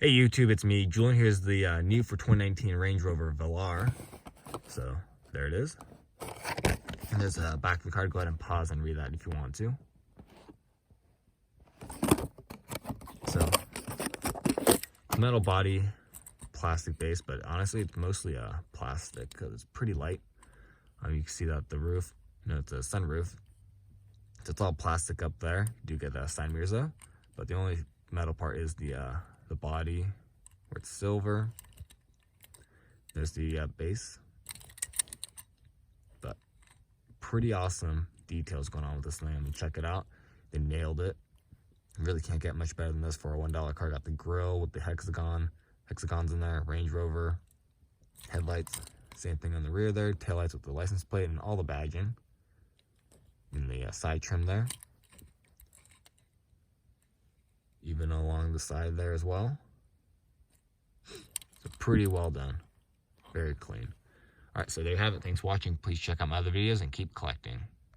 Hey YouTube, it's me, Julian. Here's the new for 2019 Range Rover Velar. So there it is. And there's a back of the card. Go ahead and pause and read that if you want to. So metal body, plastic base, but honestly it's mostly plastic because it's pretty light. You can see that the roof, it's a sunroof. So it's all plastic up there. You do get side mirrors though, but the only metal part is the body, where it's silver. There's the base, but pretty awesome details going on with this thing. I mean, check it out. They nailed it. Really can't get much better than this for a $1 car. Got the grill with the hexagons in there, Range Rover, headlights, same thing on the rear there, taillights with the license plate and all the badging. And the side trim there, even along the side there as well. So pretty well done, very clean. All right, so there you have it. Thanks for watching. Please check out my other videos and keep collecting.